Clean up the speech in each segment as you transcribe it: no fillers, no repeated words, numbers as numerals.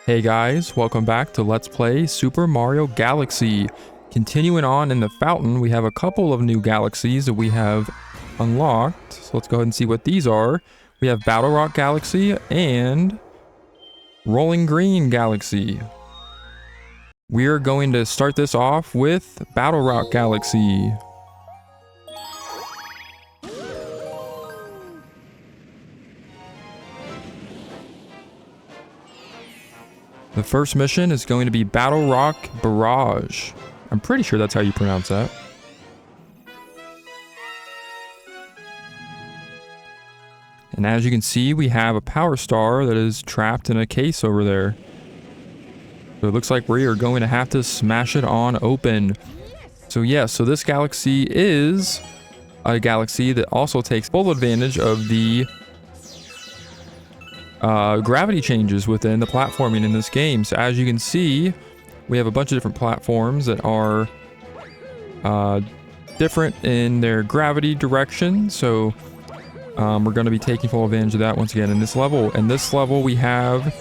Hey guys, welcome back to Let's Play Super Mario Galaxy. Continuing on in the fountain, we have a couple of new galaxies that we have unlocked. So let's go ahead and see what these are. We have Battle Rock Galaxy and Rolling Green Galaxy. We're going to start this off with Battle Rock Galaxy. The first mission is going to be Battle Rock Barrage. I'm pretty sure that's how you pronounce that. And as you can see, we have a power star that is trapped in a case over there. So it looks like we are going to have to smash it on open. So yeah, so this galaxy is a galaxy that also takes full advantage of the gravity changes within the platforming in this game. So as you can see, we have a bunch of different platforms that are different in their gravity direction. So we're going to be taking full advantage of that once again in this level. In this level, we have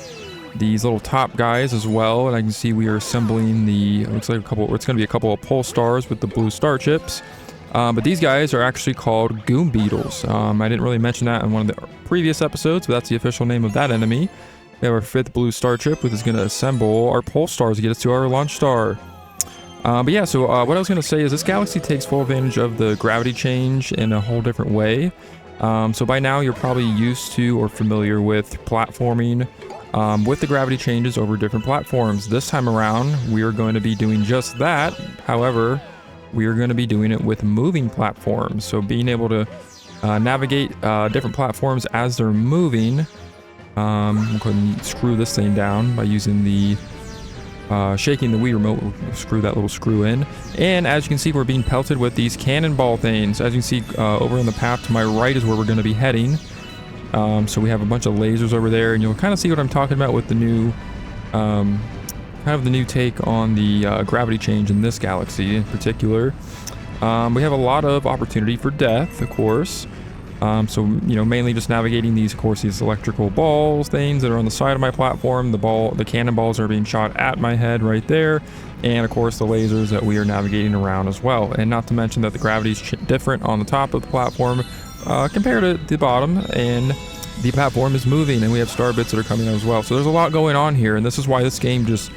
these little top guys as well, and I can see we are assembling the, looks like it's going to be a couple of pole stars with the blue star chips. But these guys are actually called Goom Beetles. I didn't really mention that in one of the previous episodes, but that's the official name of that enemy. We have our 5th blue star chip, which is going to assemble our pole stars to get us to our launch star. But yeah, so what I was going to say is this galaxy takes full advantage of the gravity change in a whole different way. So by now you're probably used to or familiar with platforming with the gravity changes over different platforms. This time around, we are going to be doing just that. However, we are going to be doing it with moving platforms. So being able to navigate different platforms as they're moving. I'm going to go ahead and screw this thing down by using the shaking the Wii remote. We'll screw that little screw in. And as you can see, we're being pelted with these cannonball things. As you can see, over on the path to my right is where we're going to be heading. So we have a bunch of lasers over there, and you'll kind of see what I'm talking about with the new kind of the new take on the gravity change in this galaxy in particular. We have a lot of opportunity for death, of course. So, you know, mainly just navigating these, of course, these electrical balls, things that are on the side of my platform. The cannonballs are being shot at my head right there. And, of course, the lasers that we are navigating around as well. And not to mention that the gravity is different on the top of the platform compared to the bottom. And the platform is moving, and we have star bits that are coming out as well. So there's a lot going on here, and this is why this game just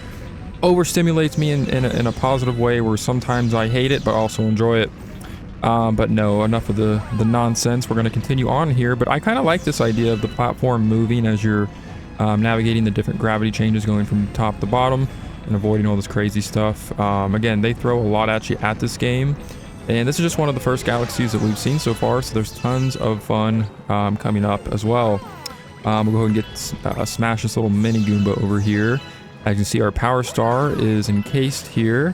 overstimulates me in a positive way, where sometimes I hate it but also enjoy it. But no, enough of the nonsense. We're going to continue on here, but I kind of like this idea of the platform moving as you're navigating the different gravity changes going from top to bottom and avoiding all this crazy stuff. Again, they throw a lot at you at this game, and this is just one of the first galaxies that we've seen so far, so there's tons of fun coming up as well. We'll go ahead and get smash this little mini Goomba over here. As you can see, our power star is encased here.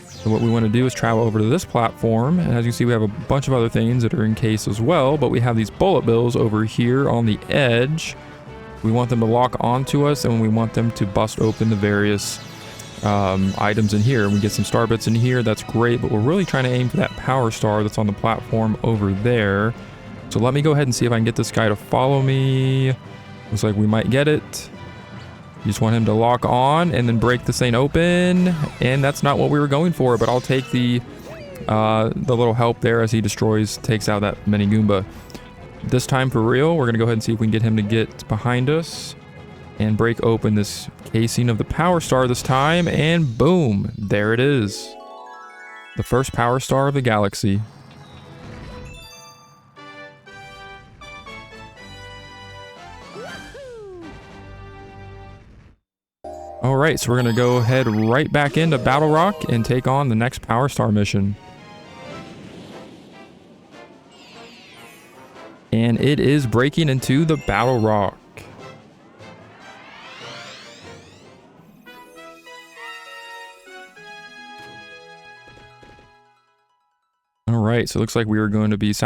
So what we want to do is travel over to this platform. And as you can see, we have a bunch of other things that are encased as well. But we have these bullet bills over here on the edge. We want them to lock onto us, and we want them to bust open the various items in here. We get some star bits in here. That's great. But we're really trying to aim for that power star that's on the platform over there. So let me go ahead and see if I can get this guy to follow me. Looks like we might get it. You just want him to lock on and then break this thing open, and that's not what we were going for, but I'll take the little help there as he takes out that mini Goomba. This time for real, we're going to go ahead and see if we can get him to get behind us and break open this casing of the power star this time, and boom, there it is. The first power star of the galaxy. Alright, so we're going to go ahead right back into Battle Rock and take on the next Power Star mission. And it is breaking into the Battle Rock. Alright, so it looks like we are going to be, based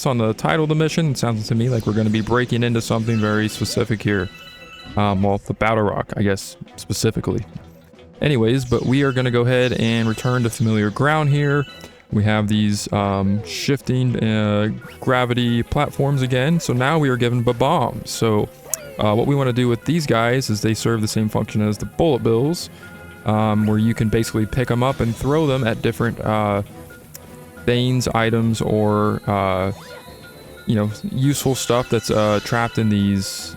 on the title of the mission, it sounds to me like we're going to be breaking into something very specific here. Well, the Battle Rock, I guess, specifically. Anyways, but we are going to go ahead and return to familiar ground here. We have these shifting gravity platforms again. So now we are given bombs. So what we want to do with these guys is they serve the same function as the bullet bills, where you can basically pick them up and throw them at different things, items, or useful stuff that's trapped in these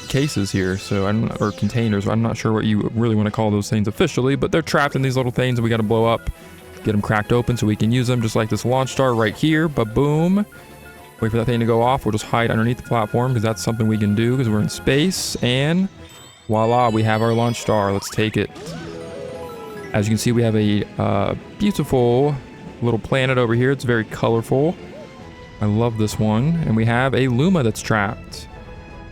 cases here. So or containers. I'm not sure what you really want to call those things officially, but they're trapped in these little things, and we got to blow up, get them cracked open so we can use them, just like this launch star right here. Ba-boom. Wait for that thing to go off. We'll just hide underneath the platform because that's something we can do because we're in space. And voila, we have our launch star. Let's take it. As you can see, we have a beautiful little planet over here. It's very colorful. I love this one. And we have a Luma that's trapped,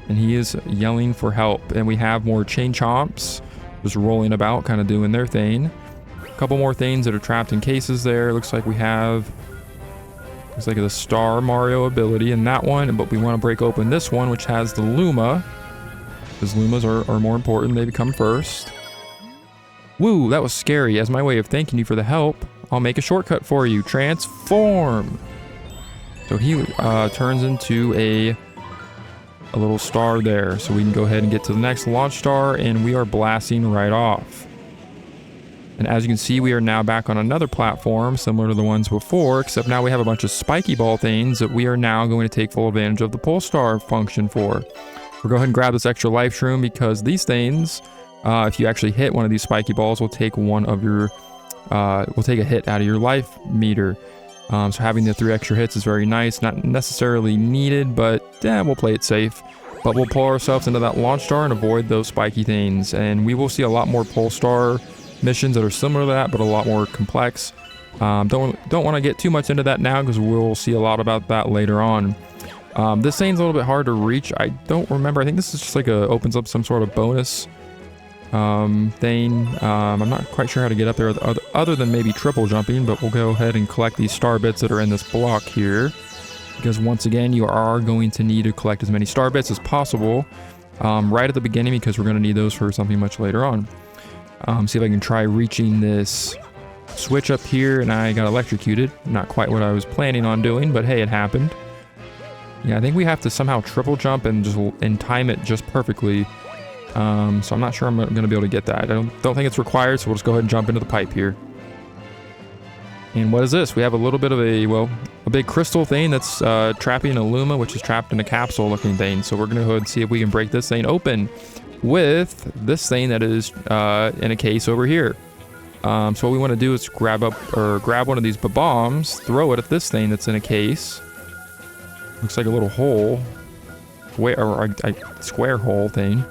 and he is yelling for help. And we have more chain chomps just rolling about, kind of doing their thing. A couple more things that are trapped in cases there. Looks like we have the Star Mario ability in that one, but we want to break open this one, which has the Luma, because Lumas are more important. They become first. Woo, that was scary. As my way of thanking you for the help, I'll make a shortcut for you. Transform. So he turns into a little star there, so we can go ahead and get to the next launch star, and we are blasting right off. And as you can see, we are now back on another platform similar to the ones before, except now we have a bunch of spiky ball things that we are now going to take full advantage of the pull star function for. We'll go ahead and grab this extra life shroom because these things, if you actually hit one of these spiky balls, will take will take a hit out of your life meter. So having the 3 extra hits is very nice. Not necessarily needed, but we'll play it safe. But we'll pull ourselves into that launch star and avoid those spiky things. And we will see a lot more pull star missions that are similar to that, but a lot more complex. Don't want to get too much into that now because we'll see a lot about that later on. This thing's a little bit hard to reach. I don't remember. I think this is just like opens up some sort of bonus thing. I'm not quite sure how to get up there other than maybe triple jumping, but we'll go ahead and collect these star bits that are in this block here, because once again you are going to need to collect as many star bits as possible right at the beginning, because we're going to need those for something much later on. See if I can try reaching this switch up here, and I got electrocuted. Not quite what I was planning on doing, but hey, it happened. Yeah, I think we have to somehow triple jump and time it just perfectly. So I'm not sure I'm going to be able to get that. I don't think it's required, so we'll just go ahead and jump into the pipe here. And what is this? We have a little bit of a big crystal thing that's trapping a Luma, which is trapped in a capsule looking thing. So we're going to go ahead and see if we can break this thing open with this thing that is in a case over here. So what we want to do is grab one of these bombs, throw it at this thing that's in a case. Looks like a little hole, or a square hole thing.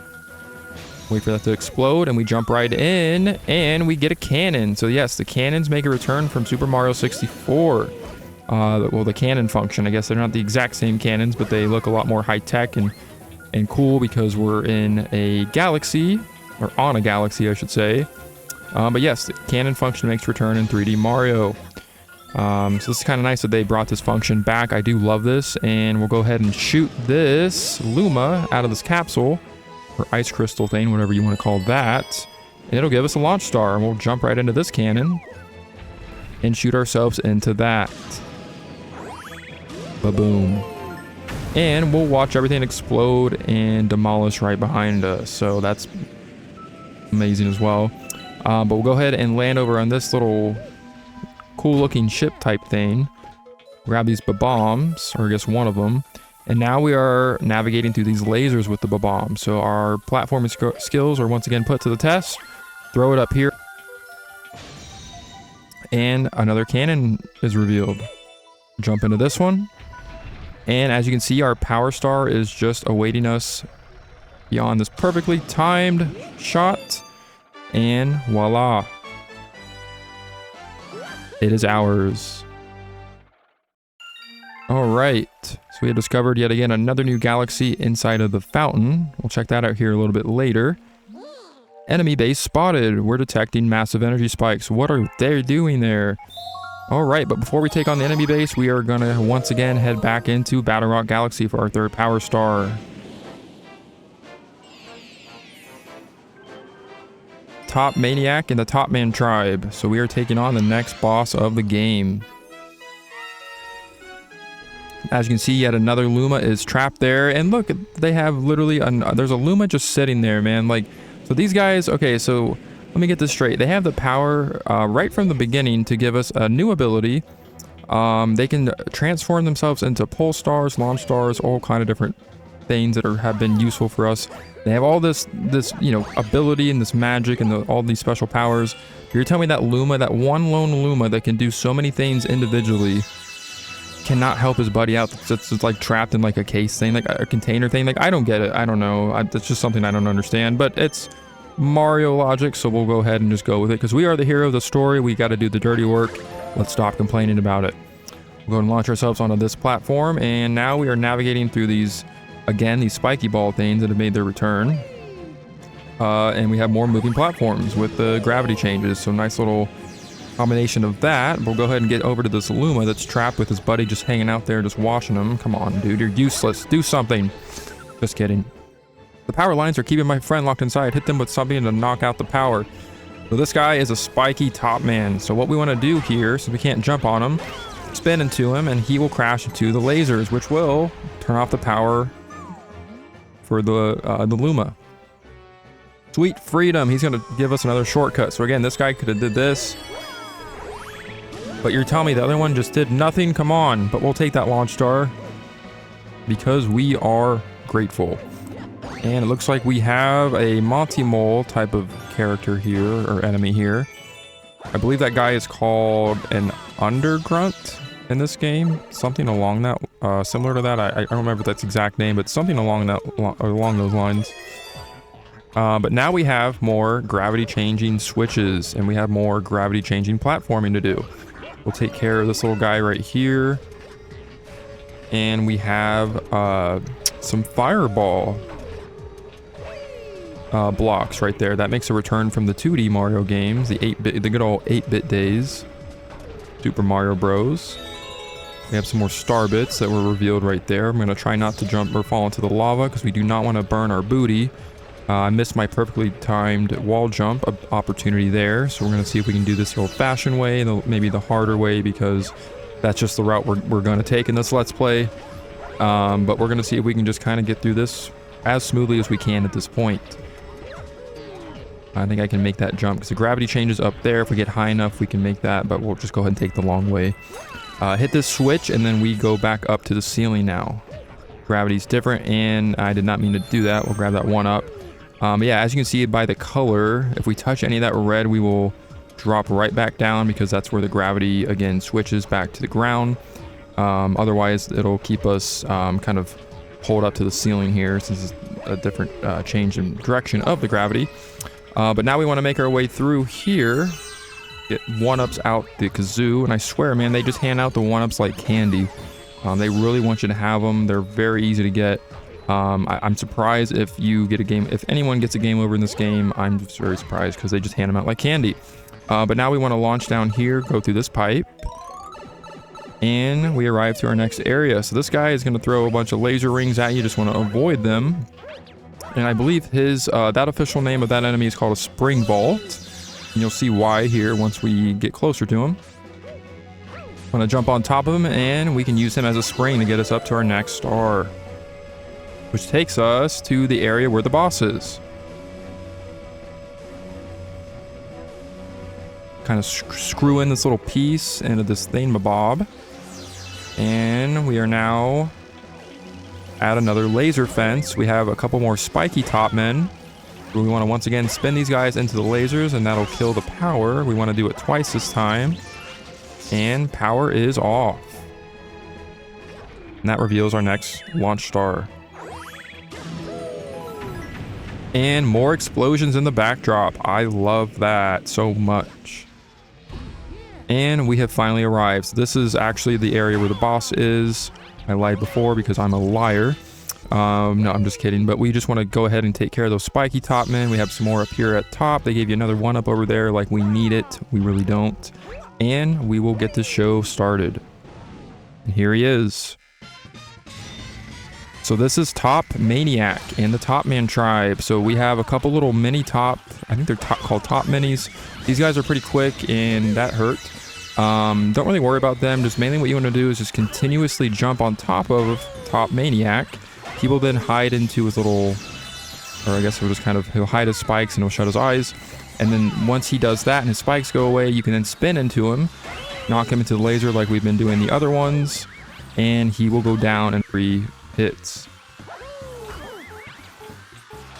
Wait for that to explode, and we jump right in, and we get a cannon. So yes, the cannons make a return from Super Mario 64. Well, the cannon function. I guess they're not the exact same cannons, but they look a lot more high-tech and cool because we're in a galaxy, or on a galaxy, I should say. But yes, the cannon function makes return in 3D Mario. So this is kind of nice that they brought this function back. I do love this, and we'll go ahead and shoot this Luma out of this capsule, or ice crystal thing, whatever you want to call that. And it'll give us a launch star, and we'll jump right into this cannon and shoot ourselves into that. Ba-boom. And we'll watch everything explode and demolish right behind us. So that's amazing as well. But we'll go ahead and land over on this little cool looking ship type thing. Grab these bombs, or I guess one of them. And now we are navigating through these lasers with the bombs. So our platforming skills are once again put to the test. Throw it up here. And another cannon is revealed. Jump into this one. And as you can see, our power star is just awaiting us beyond this perfectly timed shot. And voila. It is ours. Alright, so we have discovered yet again another new galaxy inside of the fountain. We'll check that out here a little bit later. Enemy base spotted. We're detecting massive energy spikes. What are they doing there? Alright, but before we take on the enemy base, we are going to once again head back into Battle Rock Galaxy for our third power star. Top Maniac and the Top Man tribe. So we are taking on the next boss of the game. As you can see, yet another Luma is trapped there. And look, they have literally, there's a Luma just sitting there, man. Like, so these guys, okay, so let me get this straight. They have the power right from the beginning to give us a new ability. They can transform themselves into pole stars, launch stars, all kind of different things that have been useful for us. They have all this you know, ability and this magic and all these special powers. You're telling me that Luma, that one lone Luma that can do so many things individually, cannot help his buddy out that's like trapped in like a case thing, like a container thing? Like, I don't get it. I don't know. That's just something I don't understand, but it's Mario logic, so we'll go ahead and just go with it because we are the hero of the story. We got to do the dirty work. Let's stop complaining about it. We'll go and launch ourselves onto this platform, and now we are navigating through these, again, these spiky ball things that have made their return. And we have more moving platforms with the gravity changes, so nice little combination of that. We'll go ahead and get over to this Luma that's trapped with his buddy just hanging out there, just watching him. Come on, dude, you're useless. Do something. Just kidding. The power lines are keeping my friend locked inside. Hit them with something to knock out the power. So this guy is a spiky top man. So what we want to do here, since we can't jump on him, spin into him, and he will crash into the lasers, which will turn off the power for the Luma. Sweet freedom. He's going to give us another shortcut. So again, this guy could have did this, but you're telling me the other one just did nothing? Come on. But we'll take that launch star because we are grateful. And it looks like we have a Monty Mole type of character here, or enemy here. I believe that guy is called an Undergrunt in this game. Something along that, similar to that. I don't remember that's exact name, but something along those lines. But now we have more gravity changing switches, and we have more gravity changing platforming to do. We'll take care of this little guy right here. And we have some fireball blocks right there. That makes a return from the 2D Mario games, the good old 8-bit days. Super Mario Bros. We have some more star bits that were revealed right there. I'm going to try not to jump or fall into the lava because we do not want to burn our booty. I missed my perfectly timed wall jump opportunity there, so we're going to see if we can do this the old-fashioned way, maybe the harder way, because that's just the route we're going to take in this Let's Play. But we're going to see if we can just kind of get through this as smoothly as we can at this point. I think I can make that jump because the gravity changes up there. If we get high enough, we can make that, but we'll just go ahead and take the long way. Hit this switch, and then we go back up to the ceiling now. Gravity's different, and I did not mean to do that. We'll grab that one up. Yeah, as you can see by the color, if we touch any of that red, we will drop right back down because that's where the gravity, again, switches back to the ground. Otherwise, it'll keep us kind of pulled up to the ceiling here since it's a different change in direction of the gravity. But now we want to make our way through here, get 1-ups out the kazoo, and I swear, man, they just hand out the 1-ups like candy. They really want you to have them. They're very easy to get. I'm surprised if you get a game, if anyone gets a game over in this game. I'm just very surprised because they just hand them out like candy. But now we want to launch down here, go through this pipe, and we arrive to our next area. So this guy is going to throw a bunch of laser rings at you. Just want to avoid them. And I believe his that official name of that enemy is called a spring vault. And you'll see why here once we get closer to him. I'm going to jump on top of him, and we can use him as a spring to get us up to our next star, which takes us to the area where the boss is. Kind of screw in this little piece into this thingamabob. And we are now at another laser fence. We have a couple more spiky top men. We want to once again spin these guys into the lasers, and that'll kill the power. We want to do it twice this time. And power is off. And that reveals our next launch star. And more explosions in the backdrop. I love that so much. And we have finally arrived. So this is actually the area where the boss is. I lied before because I'm a liar. No, I'm just kidding. But we just want to go ahead and take care of those spiky top men. We have some more up here at top. They gave you another 1-up over there like we need it. We really don't. And we will get this show started. And here he is. So this is Top Maniac and the Top Man tribe. So we have a couple little mini top, I think they're called top minis. These guys are pretty quick, and that hurt. Don't really worry about them. Just mainly what you want to do is just continuously jump on top of Top Maniac. He will then hide into his little, or I guess he'll just he'll hide his spikes and he'll shut his eyes. And then once he does that and his spikes go away, you can then spin into him, knock him into the laser like we've been doing the other ones, and he will go down in 3 hits.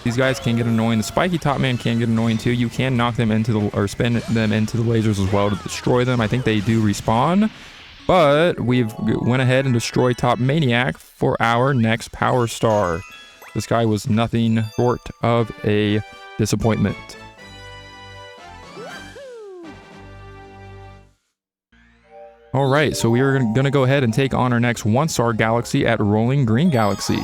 These guys can get annoying. The spiky top man can get annoying too. You can knock them into the, or spin them into the lasers as well to destroy them. I think they do respawn, but we've went ahead and destroyed Top Maniac for our next Power Star. This guy was nothing short of a disappointment. All right, so we are going to go ahead and take on our next 1-star galaxy at Rolling Green Galaxy.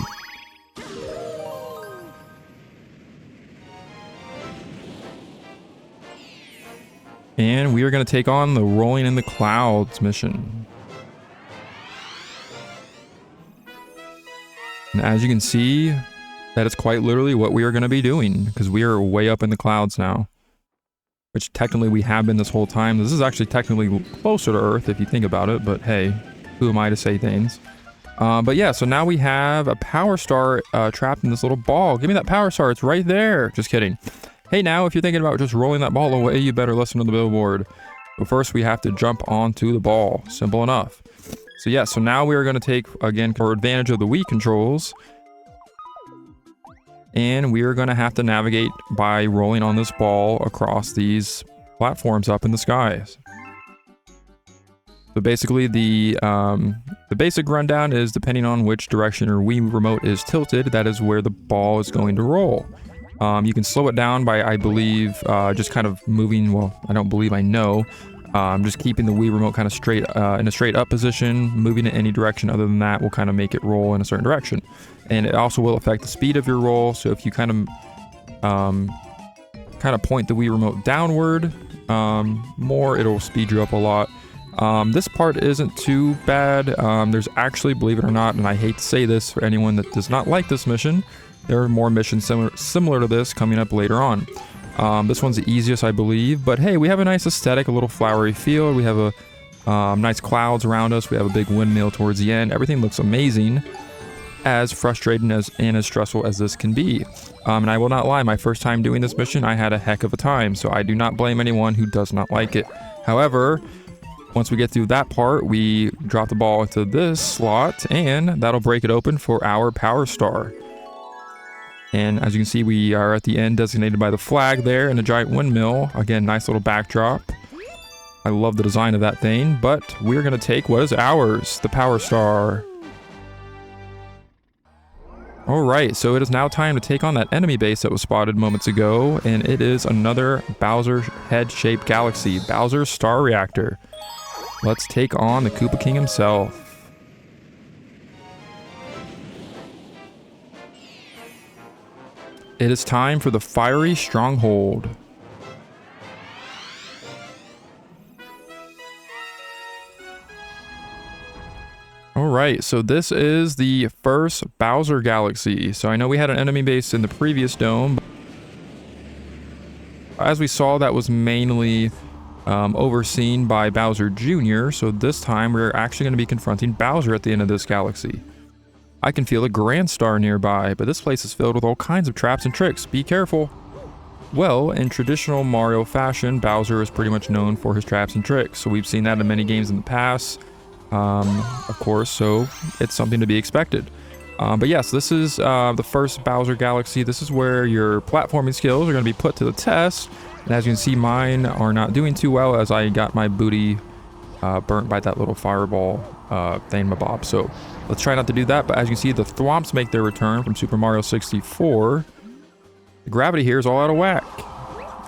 And we are going to take on the Rolling in the Clouds mission. And as you can see, that is quite literally what we are going to be doing, because we are way up in the clouds now. Which technically we have been this whole time. This is actually technically closer to Earth if you think about it, but hey, who am I to say things? But yeah, so now we have a Power Star trapped in this little ball. Give me that Power Star, it's right there. Just kidding. Hey, now if you're thinking about just rolling that ball away, you better listen to the billboard. But first we have to jump onto the ball. Simple enough. So yeah, so now we are going to take, again, for advantage of the Wii controls. And we are going to have to navigate by rolling on this ball across these platforms up in the skies. So basically the basic rundown is depending on which direction your Wii remote is tilted, that is where the ball is going to roll. You can slow it down by, I believe, just kind of moving, well, I don't believe, I know. Just keeping the Wii remote kind of straight in a straight up position, moving in any direction other than that will kind of make it roll in a certain direction. And it also will affect the speed of your roll. So if you kind of point the Wii remote downward more, it'll speed you up a lot. This part isn't too bad. There's actually, believe it or not, and I hate to say this for anyone that does not like this mission, there are more missions similar to this coming up later on. This one's the easiest, I believe, but hey, we have a nice aesthetic, a little flowery field. We have a nice clouds around us. We have a big windmill towards the end. Everything looks amazing, as frustrating and as stressful as this can be. And I will not lie, my first time doing this mission, I had a heck of a time, so I do not blame anyone who does not like it. However, once we get through that part, we drop the ball into this slot, and that'll break it open for our Power Star. And as you can see, we are at the end designated by the flag there and a giant windmill. Again, nice little backdrop. I love the design of that thing, but we're going to take what is ours, the Power Star. Alright, so it is now time to take on that enemy base that was spotted moments ago, and it is another Bowser head-shaped galaxy, Bowser's Star Reactor. Let's take on the Koopa King himself. It is time for the Fiery Stronghold. Alright, so this is the first Bowser Galaxy. So I know we had an enemy base in the previous dome. As we saw, that was mainly overseen by Bowser Jr. So this time we're actually going to be confronting Bowser at the end of this galaxy. I can feel a Grand Star nearby, but this place is filled with all kinds of traps and tricks. Be careful. Well, in traditional Mario fashion, Bowser is pretty much known for his traps and tricks. So we've seen that in many games in the past. Of course, so it's something to be expected. But yes, this is the first Bowser Galaxy. This is where your platforming skills are going to be put to the test. And as you can see, mine are not doing too well as I got my booty burnt by that little fireball thingamabob. So let's try not to do that. But as you can see, the thwomps make their return from Super Mario 64. The gravity here is all out of whack.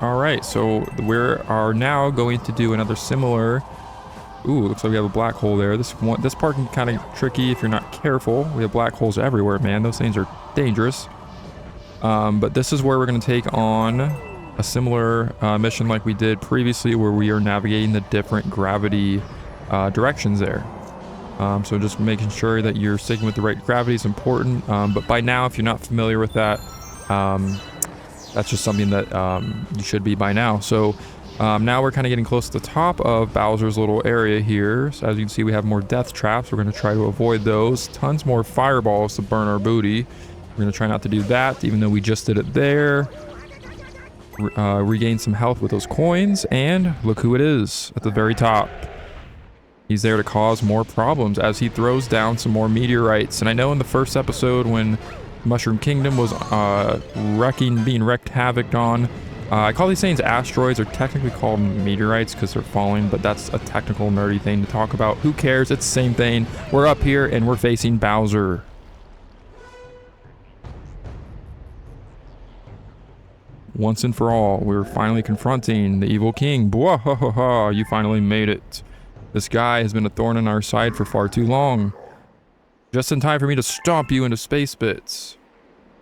All right, so we are now going to do another similar... Ooh, looks like we have a black hole there. This part can be kind of tricky if you're not careful. We have black holes everywhere, man. Those things are dangerous. But this is where we're going to take on a similar mission like we did previously, where we are navigating the different gravity directions there. So just making sure that you're sticking with the right gravity is important. But by now, if you're not familiar with that, that's just something that you should be by now. So Now we're kind of getting close to the top of Bowser's little area here. So as you can see, we have more death traps. We're going to try to avoid those. Tons more fireballs to burn our booty. We're going to try not to do that, even though we just did it there. Regain some health with those coins. And look who it is at the very top. He's there to cause more problems as he throws down some more meteorites. And I know in the first episode when Mushroom Kingdom was being wrecked havoc on, I call these things asteroids. They're technically called meteorites because they're falling, but that's a technical nerdy thing to talk about. Who cares? It's the same thing. We're up here and we're facing Bowser. Once and for all, we're finally confronting the evil king. Bwahahaha, you finally made it. This guy has been a thorn in our side for far too long. Just in time for me to stomp you into space bits.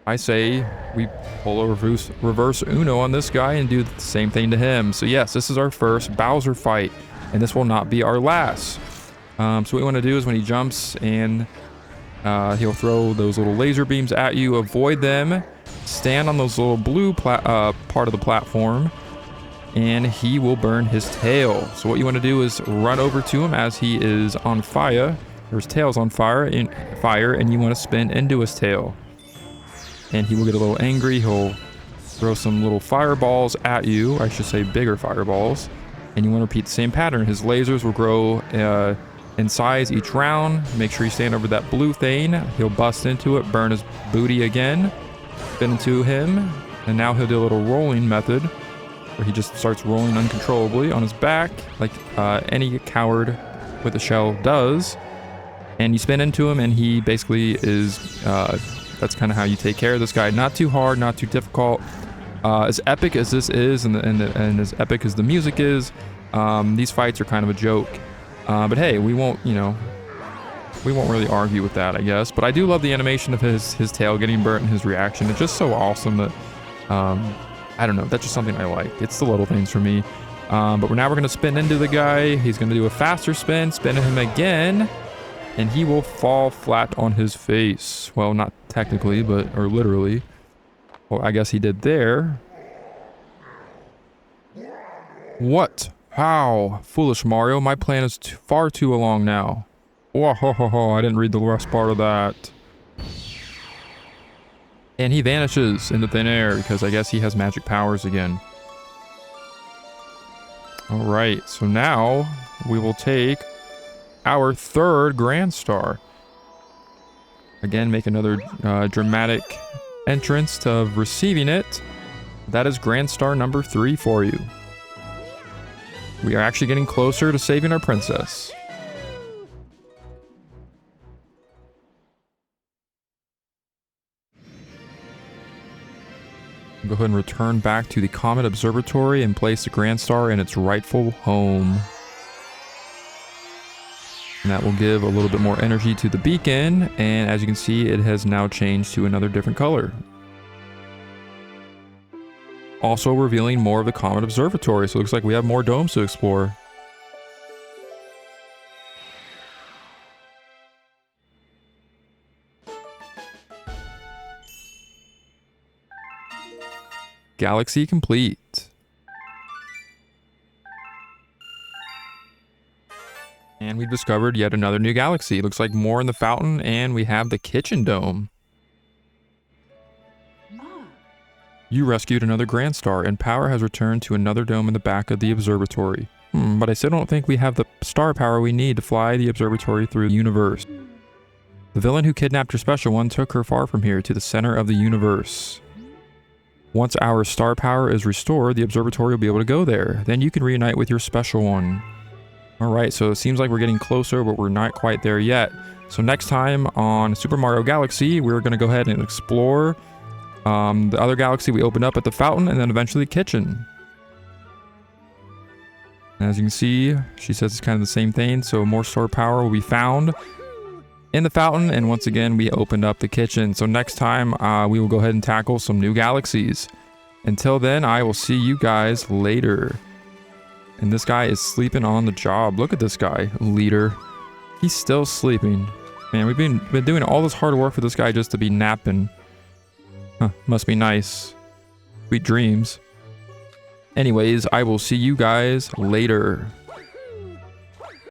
I say we pull a reverse Uno on this guy and do the same thing to him. So yes, this is our first Bowser fight, and this will not be our last. So what we want to do is when he jumps and he'll throw those little laser beams at you, avoid them, stand on those little blue part of the platform, and he will burn his tail. So what you want to do is run over to him as he is on fire, or his tail's on fire, and you want to spin into his tail. And he will get a little angry. He'll throw some little fireballs at you. I should say bigger fireballs. And you want to repeat the same pattern. His lasers will grow in size each round. Make sure you stand over that blue thing. He'll bust into it, burn his booty again, spin into him. And now he'll do a little rolling method where he just starts rolling uncontrollably on his back like any coward with a shell does. And you spin into him and he basically is... that's kind of how you take care of this guy. Not too hard, not too difficult. As epic as this is, and as epic as the music is, these fights are kind of a joke. But hey, we won't really argue with that, I guess. But I do love the animation of his tail getting burnt and his reaction. It's just so awesome that, I don't know, that's just something I like. It's the little things for me. But now we're going to spin into the guy. He's going to do a faster spin at him again. And he will fall flat on his face. Well, not technically, or literally. Well, I guess he did there. What? How? Foolish Mario, my plan is far too long now. Oh, ho, ho, ho, I didn't read the rest part of that. And he vanishes into thin air because I guess he has magic powers again. Alright, so now we will take our third Grand Star. Again, make another dramatic entrance to receiving it. That is Grand Star number 3 for you. We are actually getting closer to saving our princess. Go ahead and return back to the Comet Observatory and place the Grand Star in its rightful home. And that will give a little bit more energy to the beacon, and as you can see, it has now changed to another different color. Also revealing more of the Comet Observatory, so it looks like we have more domes to explore. Galaxy complete. And we've discovered yet another new galaxy. Looks like more in the fountain, and we have the kitchen dome. You rescued another Grand Star, and power has returned to another dome in the back of the observatory. But I still don't think we have the star power we need to fly the observatory through the universe. The villain who kidnapped your special one took her far from here to the center of the universe. Once our star power is restored, the observatory will be able to go there. Then you can reunite with your special one. Alright, so it seems like we're getting closer, but we're not quite there yet. So next time on Super Mario Galaxy, we're going to go ahead and explore the other galaxy we opened up at the fountain, and then eventually the kitchen. And as you can see, she says it's kind of the same thing, so more star power will be found in the fountain, and once again, we opened up the kitchen. So next time, we will go ahead and tackle some new galaxies. Until then, I will see you guys later. And this guy is sleeping on the job. Look at this guy, leader. He's still sleeping. Man, we've been doing all this hard work for this guy just to be napping. Huh, must be nice. Sweet dreams. Anyways, I will see you guys later.